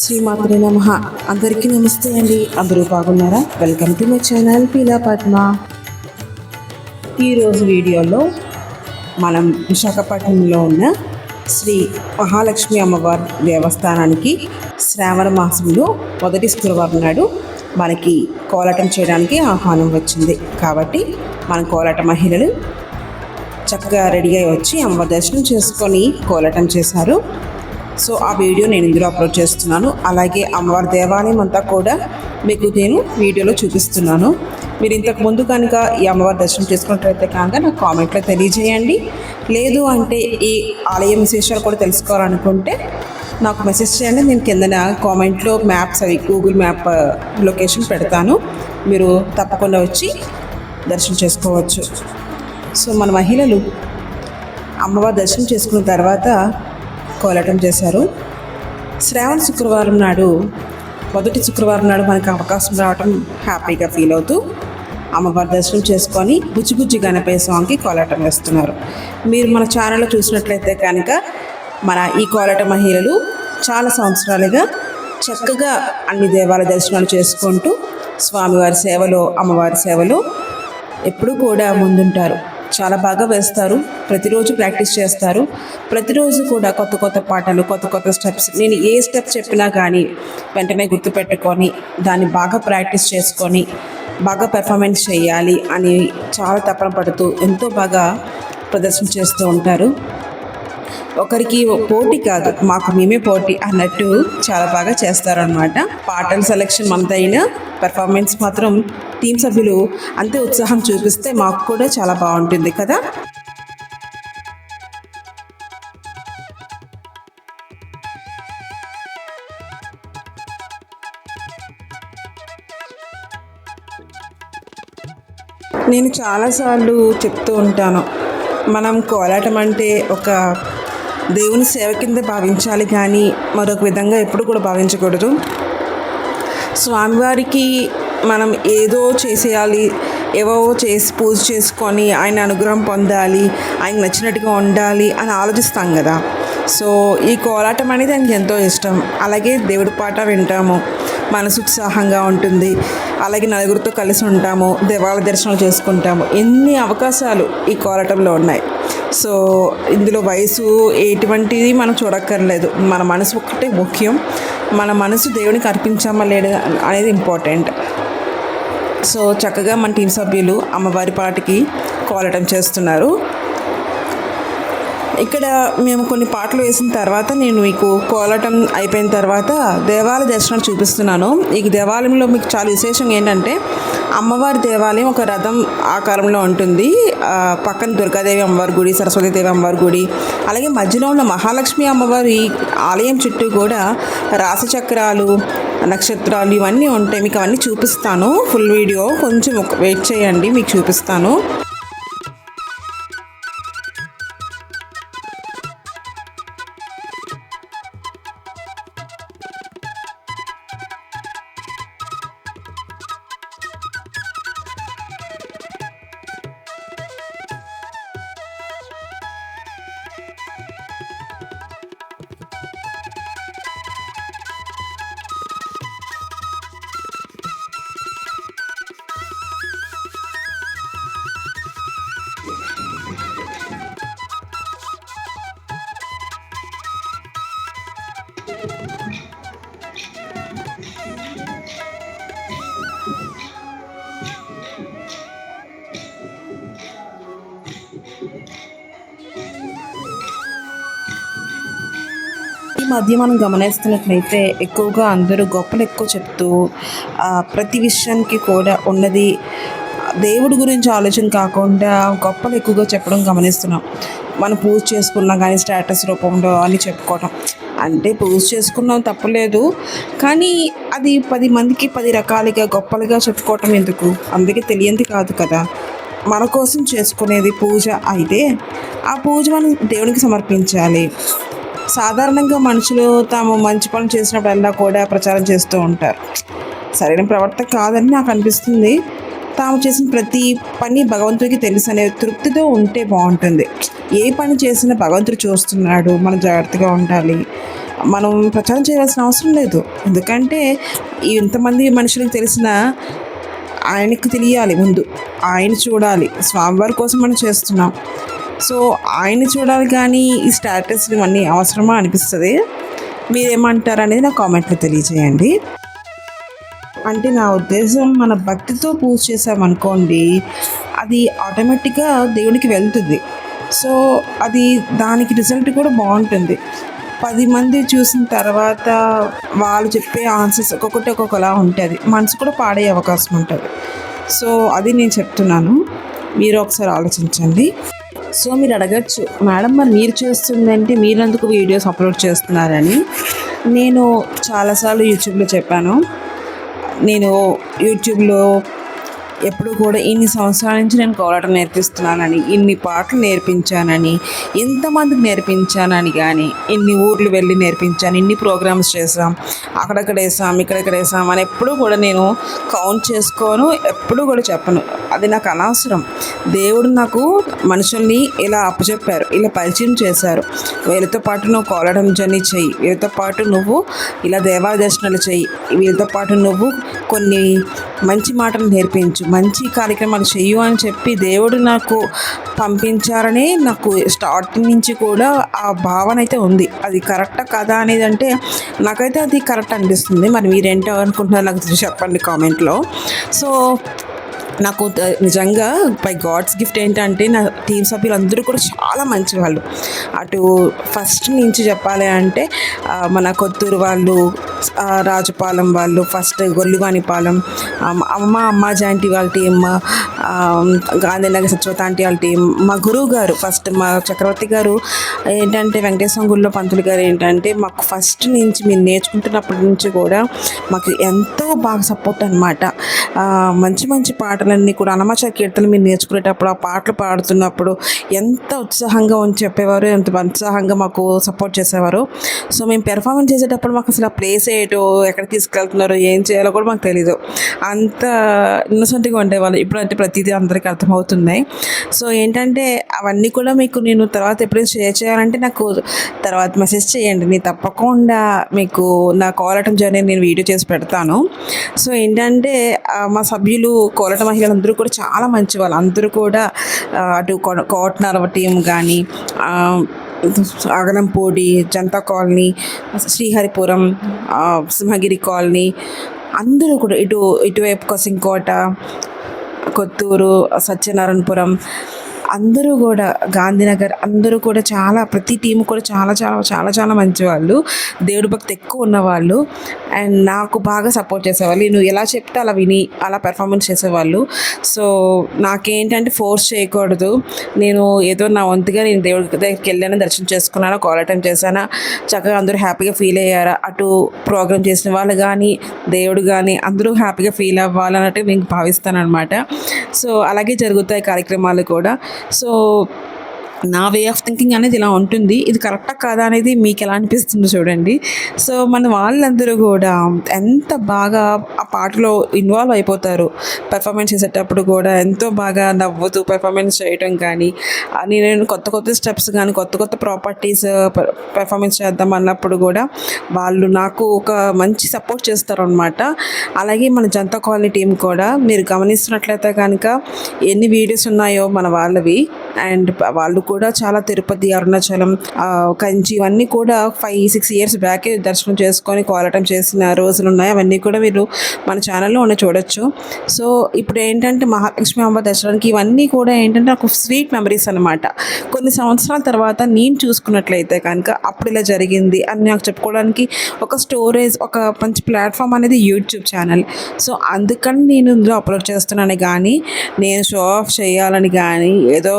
శ్రీమాత్రే నమః. అందరికీ నమస్తే అండి. అందరూ బాగున్నారా? Welcome to my channel Peela Padma. ఈరోజు వీడియోలో మనం విశాఖపట్నంలో ఉన్న శ్రీ మహాలక్ష్మి అమ్మవారి దేవస్థానానికి శ్రావణ మాసంలో మొదటి శుక్రవారం నాడు మనకి కోలాటం చేయడానికి ఆహ్వానం వచ్చింది. కాబట్టి మన కోలాట మహిళలు చక్కగా రెడీ అయి వచ్చి అమ్మవారి దర్శనం చేసుకొని కోలాటం చేశారు. సో ఆ వీడియో నేను ఇందులో అప్లోడ్ చేస్తున్నాను. అలాగే అమ్మవారి దేవాలయం అంతా కూడా మీకు నేను వీడియోలో చూపిస్తున్నాను. మీరు ఇంతకు ముందు కనుక ఈ అమ్మవారి దర్శనం చేసుకున్నట్లయితే కనుక నాకు కామెంట్లో తెలియజేయండి. లేదు అంటే ఈ ఆలయం విశేషాలు కూడా తెలుసుకోవాలనుకుంటే నాకు మెసేజ్ చేయండి. నేను కిందన కామెంట్లో మ్యాప్స్ అవి గూగుల్ మ్యాప్ లొకేషన్ పెడతాను. మీరు తప్పకుండా వచ్చి దర్శనం చేసుకోవచ్చు. సో మన మహిళలు అమ్మవారి దర్శనం చేసుకున్న తర్వాత కోలాటం చేశారు. శ్రావణ శుక్రవారం నాడు మొదటి శుక్రవారం నాడు మనకు అవకాశం రావటం హ్యాపీగా ఫీల్ అవుతూ అమ్మవారి దర్శనం చేసుకొని బుజ్జి బుజ్జి గణపయ్య స్వామికి కోలాటం వేస్తున్నారు. మీరు మన ఛానల్లో చూసినట్లయితే కనుక మన ఈ కోలాట మహిళలు చాలా సంవత్సరాలుగా చక్కగా అన్ని దేవాలయ దర్శనాలు చేసుకుంటూ స్వామివారి సేవలో అమ్మవారి సేవలో ఎప్పుడూ కూడా ముందుంటారు. చాలా బాగా వేస్తారు. ప్రతిరోజు ప్రాక్టీస్ చేస్తారు. ప్రతిరోజు కూడా కొత్త కొత్త పాటలు, కొత్త కొత్త స్టెప్స్, నేను ఏ స్టెప్ చెప్పినా కానీ వెంటనే గుర్తుపెట్టుకొని దాన్ని బాగా ప్రాక్టీస్ చేసుకొని బాగా పెర్ఫార్మెన్స్ చేయాలి అని చాలా తపన పడుతూ ఎంతో బాగా ప్రదర్శన చేస్తూ ఉంటారు. ఒకరికి పోటీ కాదు, మాకు మేమే పోటీ అన్నట్టు చాలా బాగా చేస్తారనమాట. పాటల సెలెక్షన్ మనదైనా పెర్ఫార్మెన్స్ మాత్రం టీం సభ్యులు అంతే ఉత్సాహం చూపిస్తే మాకు కూడా చాలా బాగుంటుంది కదా. నేను చాలాసార్లు చెప్తూ ఉంటాను, మనం కోలాటం అంటే ఒక దేవుని సేవ కింద భావించాలి కానీ మరొక విధంగా ఎప్పుడు కూడా భావించకూడదు. స్వామివారికి మనం ఏదో చేసేయాలి, ఏవో చేసి పూజ చేసుకొని ఆయన అనుగ్రహం పొందాలి, ఆయన నచ్చినట్టుగా ఉండాలి అని ఆలోచిస్తాం కదా. సో ఈ కోలాటం అనేది ఆయనకి ఎంతో ఇష్టం. అలాగే దేవుడి పాట వింటాము, మనసు ఉత్సాహంగా ఉంటుంది. అలాగే నలుగురితో కలిసి ఉంటాము, దేవాలయ దర్శనాలు చేసుకుంటాము. ఎన్ని అవకాశాలు ఈ కోలాటంలో ఉన్నాయి. సో ఇందులో వయసు ఎటువంటిది మనం చూడక్కర్లేదు. మన మనసు ఒక్కటే ముఖ్యం. మన మనసు దేవునికి అర్పించామా లేదా అనేది ఇంపార్టెంట్. సో చక్కగా మన టీం సభ్యులు అమ్మవారి పాటకి కోలాటం చేస్తున్నారు. ఇక్కడ మేము కొన్ని పాటలు వేసిన తర్వాత నేను మీకు కోలాటం అయిపోయిన తర్వాత దేవాలయ దర్శనం చూపిస్తున్నాను. ఈ దేవాలయంలో మీకు చాలా విశేషం ఏంటంటే అమ్మవారి దేవాలయం ఒక రథం ఆకారంలో ఉంటుంది. పక్కన దుర్గాదేవి అమ్మవారి గుడి, సరస్వతీదేవి అమ్మవారి గుడి, అలాగే మధ్యలో ఉన్న మహాలక్ష్మి అమ్మవారి ఆలయం చుట్టూ కూడా రాశి చక్రాలు, నక్షత్రాలు ఇవన్నీ ఉంటాయి. మీకు అవన్నీ చూపిస్తాను. ఫుల్ వీడియో కొంచెం వెయిట్ చేయండి, మీకు చూపిస్తాను. ఈ మధ్య మనం గమనిస్తున్నట్లయితే ఎక్కువగా అందరూ గొప్పలు ఎక్కువ చెప్తూ ప్రతి విషయానికి కూడా ఉన్నది దేవుడి గురించి ఆలోచన కాకుండా గొప్పలు ఎక్కువగా చెప్పడం గమనిస్తున్నాం. మనం పూజ చేసుకున్నా కానీ స్టేటస్ రూపంలో అని చెప్పుకోవడం, అంటే పూజ చేసుకున్నాం తప్పలేదు, కానీ అది 10 మందికి 10 రకాలుగా గొప్పలుగా చెప్పుకోవటం ఎందుకు? అందుకే తెలియంది కాదు కదా. మన కోసం చేసుకునేది పూజ అయితే ఆ పూజ మనం దేవునికి సమర్పించాలి. సాధారణంగా మనుషులు తాము మంచి పనులు చేసినప్పుడల్లా కూడా ప్రచారం చేస్తూ ఉంటారు. సరైన ప్రవర్తన కాదని నాకు అనిపిస్తుంది. తాము చేసిన ప్రతి పని భగవంతుడికి తెలుసు అనే తృప్తితో ఉంటే బాగుంటుంది. ఏ పని చేసినా భగవంతుడు చూస్తున్నాడు, మనం జాగ్రత్తగా ఉండాలి, మనం ప్రచారం చేయాల్సిన అవసరం లేదు. ఎందుకంటే ఇంతమంది మనుషులకు తెలిసిన ఆయనకు తెలియాలి ముందు, ఆయన చూడాలి. స్వామివారి కోసం మనం చేస్తున్నాం. సో ఆయన చూడాలి, కానీ ఈ స్టేటస్ ఇవన్నీ అవసరమా అనిపిస్తుంది. మీరేమంటారు అనేది నా కామెంట్లో తెలియజేయండి. అంటే నా ఉద్దేశం, మన భక్తితో పూజ చేసామనుకోండి, అది ఆటోమేటిక్గా దేవునికి వెళ్తుంది. సో అది దానికి రిజల్ట్ కూడా బాగుంటుంది. 10 మంది చూసిన తర్వాత వాళ్ళు చెప్పే ఆన్సర్స్ ఒక్కొక్కటి ఒక్కొక్కలా ఉంటుంది, మనసు కూడా పాడే అవకాశం ఉంటుంది. సో అది నేను చెప్తున్నాను, మీరు ఒకసారి ఆలోచించండి. సో మీరు అడగచ్చు, మేడం మరి మీరు చేస్తుందంటే మీరెందుకు వీడియోస్ అప్లోడ్ చేస్తున్నారని. నేను చాలాసార్లు యూట్యూబ్లో చెప్పాను, నేను యూట్యూబ్లో ఎప్పుడు కూడా ఇన్ని సంవత్సరాల నుంచి నేను కోలాటం నేర్పిస్తున్నానని, ఇన్ని పాటలు నేర్పించానని, ఎంతమందికి నేర్పించానని, కానీ ఇన్ని ఊర్లు వెళ్ళి నేర్పించాను, ఇన్ని ప్రోగ్రామ్స్ చేసాం, అక్కడక్కడ వేసాం, ఇక్కడెక్కడ వేసాం అని ఎప్పుడూ కూడా నేను కౌంట్ చేసుకోను, ఎప్పుడూ కూడా చెప్పను. అది నాకు అనవసరం. దేవుడు నాకు మనుషుల్ని ఇలా అప్పచెప్పారు, ఇలా పరిచయం చేశారు. వీళ్ళతో పాటు నువ్వు కోలాటం జర్నీ చెయ్యి, వీళ్ళతో పాటు నువ్వు ఇలా దేవాలయ దర్శనాలు చెయ్యి, వీళ్ళతో పాటు నువ్వు కొన్ని మంచి మాటలు నేర్పించు, మంచి కార్యక్రమాలు చెయ్యు అని చెప్పి దేవుడు నాకు పంపించారని నాకు స్టార్టింగ్ నుంచి కూడా ఆ భావన అయితే ఉంది. అది కరెక్టా కదా అనేది అంటే నాకైతే అది కరెక్ట్ అనిపిస్తుంది. మరి మీరేంటో అనుకుంటున్నారు నాకు చెప్పండి కామెంట్లో. సో నాకు నిజంగా బై గాడ్స్ గిఫ్ట్ ఏంటంటే నా టీం సభ్యులందరూ కూడా చాలా మంచి వాళ్ళు. అటు ఫస్ట్ నుంచి చెప్పాలి అంటే మన కొత్తూరు వాళ్ళు, రాజపాలెం వాళ్ళు, ఫస్ట్ గొల్లుగానిపాలెం అమ్మ జాంటీ వాళ్ళ టీం, గాంధీనగర్ సత్యవత ఆంటీ వాళ్ళ టీం, మా గురువు గారు ఫస్ట్ మా చక్రవర్తి గారు ఏంటంటే వెంకటేశ్వర గుడిలో పంతులు గారు ఏంటంటే మాకు ఫస్ట్ నుంచి మీరు నేర్చుకుంటున్నప్పటి నుంచి కూడా మాకు ఎంతో బాగా సపోర్ట్ అనమాట. మంచి మంచి పాటలన్నీ కూడా అన్నమాచార్య కీర్తనలు మీరు నేర్చుకునేటప్పుడు ఆ పాటలు పాడుతున్నప్పుడు ఎంత ఉత్సాహంగా చెప్పేవారు, ఎంత ఉత్సాహంగా మాకు సపోర్ట్ చేసేవారు. సో మేము పెర్ఫార్మెన్స్ చేసేటప్పుడు మాకు అసలు ఆ ప్లేస్ ఏంటో, ఎక్కడ తీసుకెళ్తున్నారో, ఏం చేయాలో కూడా మాకు తెలీదు. అంత ఇన్నోసెంట్గా ఉండేవాళ్ళు. ఇప్పుడంటే ప్రతిదీ అందరికీ అర్థమవుతున్నాయి. సో ఏంటంటే అవన్నీ కూడా మీకు నేను తర్వాత ఎప్పుడైనా షేర్ చేయాలంటే నాకు తర్వాత మెసేజ్ చేయండి, నేను తప్పకుండా మీకు నా కోలాటం జర్నీ నేను వీడియో చేసి పెడతాను. సో ఏంటంటే మా సభ్యులు కోలాట మహిళలందరూ కూడా చాలా మంచి వాళ్ళు. అందరూ కూడా అటు కోటనరవ టీం కానీ, అగనంపూడి, జనతా కాలనీ, శ్రీహరిపురం, సింహగిరి కాలనీ, అందరూ కూడా ఇటువైపు కొసింకోట, కొత్తూరు, సత్యనారాయణపురం, అందరూ కూడా గాంధీనగర్, అందరూ కూడా చాలా ప్రతి టీం కూడా చాలా చాలా చాలా చాలా మంచి వాళ్ళు, దేవుడి భక్తి ఎక్కువ ఉన్నవాళ్ళు. అండ్ నాకు బాగా సపోర్ట్ చేసేవాళ్ళు. నేను ఎలా చెప్తే అలా విని అలా పెర్ఫార్మెన్స్ చేసేవాళ్ళు. సో నాకేంటంటే ఫోర్స్ చేయకూడదు. నేను ఏదో నా వంతుగా నేను దేవుడి దగ్గరికి వెళ్ళాను, దర్శనం చేసుకున్నాను, కోలాటం చేశాను, చక్కగా అందరూ హ్యాపీగా ఫీల్ అయ్యారా, అటు ప్రోగ్రామ్ చేసిన వాళ్ళు కానీ దేవుడు కానీ అందరూ హ్యాపీగా ఫీల్ అవ్వాలన్నట్టు నేను భావిస్తాను అనమాట. సో అలాగే జరుగుతాయి కార్యక్రమాలు కూడా. సో నా వే ఆఫ్ థింకింగ్ అనేది ఇలా ఉంటుంది. ఇది కరెక్టా కాదా అనేది మీకు ఎలా అనిపిస్తుందో చూడండి. సో మన వాళ్ళందరూ కూడా ఎంత బాగా ఆ పాటలో ఇన్వాల్వ్ అయిపోతారు. పెర్ఫార్మెన్స్ చేసేటప్పుడు కూడా ఎంతో బాగా నవ్వుతూ పెర్ఫార్మెన్స్ చేయడం కానీ, నేను కొత్త కొత్త స్టెప్స్ కానీ కొత్త కొత్త ప్రాపర్టీస్ పెర్ఫార్మెన్స్ చేద్దాం అన్నప్పుడు కూడా వాళ్ళు నాకు ఒక మంచి సపోర్ట్ చేస్తారనమాట. అలాగే మన జనతా కాలనీ టీం కూడా మీరు గమనిస్తున్నట్లయితే కనుక ఎన్ని వీడియోస్ ఉన్నాయో మన వాళ్ళవి, అండ్ వాళ్ళు కూడా చాలా తిరుపతి, అరుణాచలం, కంచి ఇవన్నీ కూడా 5-6 ఇయర్స్ బ్యాకే దర్శనం చేసుకొని కోలాటం చేసిన రోజులు ఉన్నాయి. అవన్నీ కూడా మీరు మన ఛానల్లో ఉన్న చూడొచ్చు. సో ఇప్పుడు ఏంటంటే మహాలక్ష్మి అమ్మ దర్శనానికి ఇవన్నీ కూడా ఏంటంటే నాకు స్వీట్ మెమరీస్ అనమాట. కొన్ని సంవత్సరాల తర్వాత నేను చూసుకున్నట్లయితే కనుక అప్పుడు ఇలా జరిగింది అని నాకు చెప్పుకోవడానికి ఒక స్టోరేజ్, ఒక మంచి ప్లాట్ఫామ్ అనేది యూట్యూబ్ ఛానల్. సో అందుకని నేను ఇందులో అప్లోడ్ చేస్తున్నాను, కానీ నేను షో ఆఫ్ చేయాలని కానీ ఏదో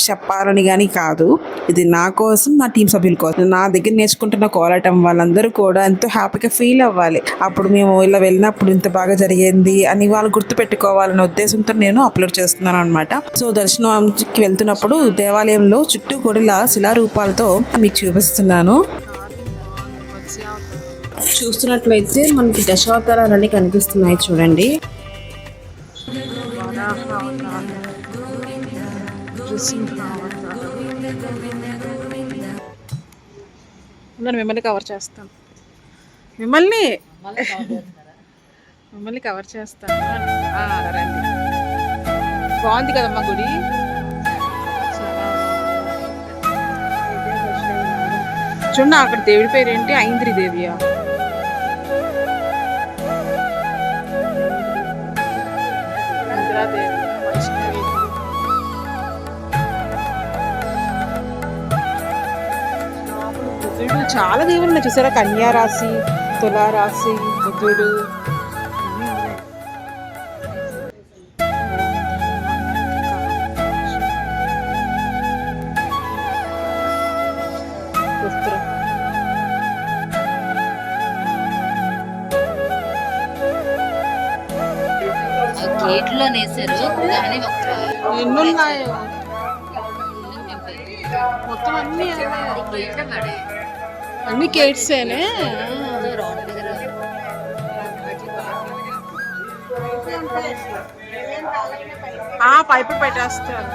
చెప్పాలని కానీ కాదు. ఇది నా కోసం, నా టీం సభ్యుల కోసం, నా దగ్గర నేర్చుకుంటున్న కోలాటం వాళ్ళందరూ కూడా ఎంతో హ్యాపీగా ఫీల్ అవ్వాలి. అప్పుడు మేము ఇలా వెళ్ళినప్పుడు ఇంత బాగా జరిగింది అని వాళ్ళు గుర్తుపెట్టుకోవాలనే ఉద్దేశంతో నేను అప్లోడ్ చేస్తున్నాను అనమాట. సో దర్శనంకి వెళ్తున్నప్పుడు దేవాలయంలో చుట్టూ కూడా శిలారూపాలతో మీకు చూపిస్తున్నాను. చూస్తున్నట్లయితే మనకి దశావతారాలన్నీ కనిపిస్తున్నాయి చూడండి. నేను మిమ్మల్ని కవర్ చేస్తాను, మిమ్మల్ని కవర్ చేస్తాను. రండి, బాగుంది కదమ్మా గుడి. చూడండి అక్కడ దేవుడి పేరు ఏంటి, ఐంద్రి దేవియా. ఇంద్రాదేవి, వైష్ణవి. బుద్ధుడు చాలా దేవుళ్ళు ఉన్నాయి చూసారా, కన్యా రాశి, తులారాశి, బుద్ధుడు అన్నీ ఉన్నాయి. పుత్ర గేట్లో నేసారు కానీ ఎన్ని ఉన్నాయో మొత్తం అన్ని అన్ని కేట్సేనే. పైపు పెట్టేస్తారు.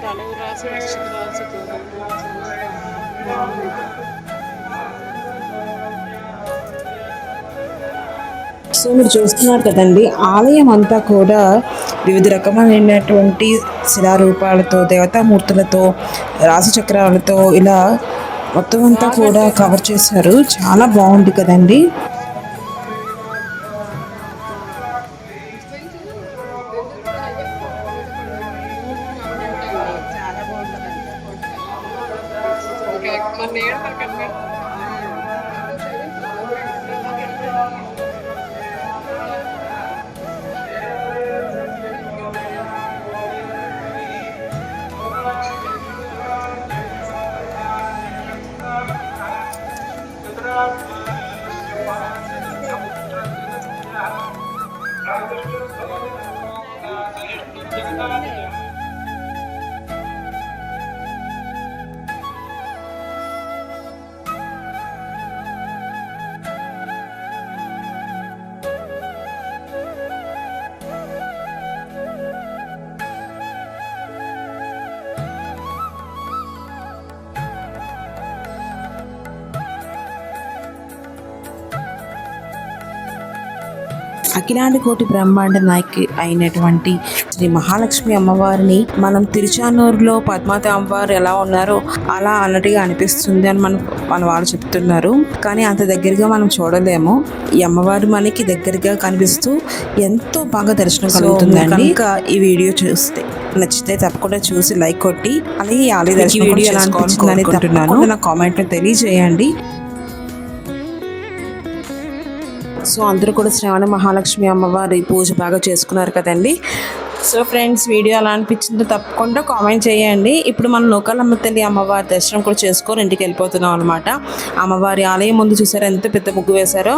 తెలుగు రాసి రాసి సో మీరు చూస్తున్నారు కదండి, ఆలయం అంతా కూడా వివిధ రకమైనటువంటి శిలారూపాలతో, దేవతామూర్తులతో, రాశిచక్రాలతో ఇలా మొత్తం అంతా కూడా కవర్ చేశారు. చాలా బాగుంది కదండి. అఖిలాండ కోటి బ్రహ్మాండ నాయకి అయినటువంటి శ్రీ మహాలక్ష్మి అమ్మవారిని మనం తిరుచానూరులో పద్మావతి అమ్మవారు ఎలా ఉన్నారో అలా అన్నట్టుగా అనిపిస్తుంది అని మన వాళ్ళు చెప్తున్నారు. కానీ అంత దగ్గరగా మనం చూడలేము. ఈ అమ్మవారు మనకి దగ్గరగా కనిపిస్తూ ఎంతో బాగా దర్శనం కలుగుతుందండి. ఇంకా ఈ వీడియో చూస్తే నచ్చితే తప్పకుండా చూసి లైక్ కొట్టి అలాగే ఈ ఆలయ దర్శనం వీడియో ఎలా అనిపించిందని తప్పకుండా నా కామెంట్లో తెలియజేయండి. సో అందరూ కూడా శ్రావణ మహాలక్ష్మి అమ్మవారి పూజ బాగా చేసుకున్నారు కదండి. సో ఫ్రెండ్స్, వీడియో ఎలా అనిపించిందో తప్పకుండా కామెంట్ చేయండి. ఇప్పుడు మనం నూకాలమ్మ తల్లి అమ్మవారి దర్శనం కూడా చేసుకొని ఇంటికి వెళ్ళిపోతున్నాం అనమాట. అమ్మవారి ఆలయం ముందు చూసారా ఎంత పెద్ద ముగ్గు వేశారో.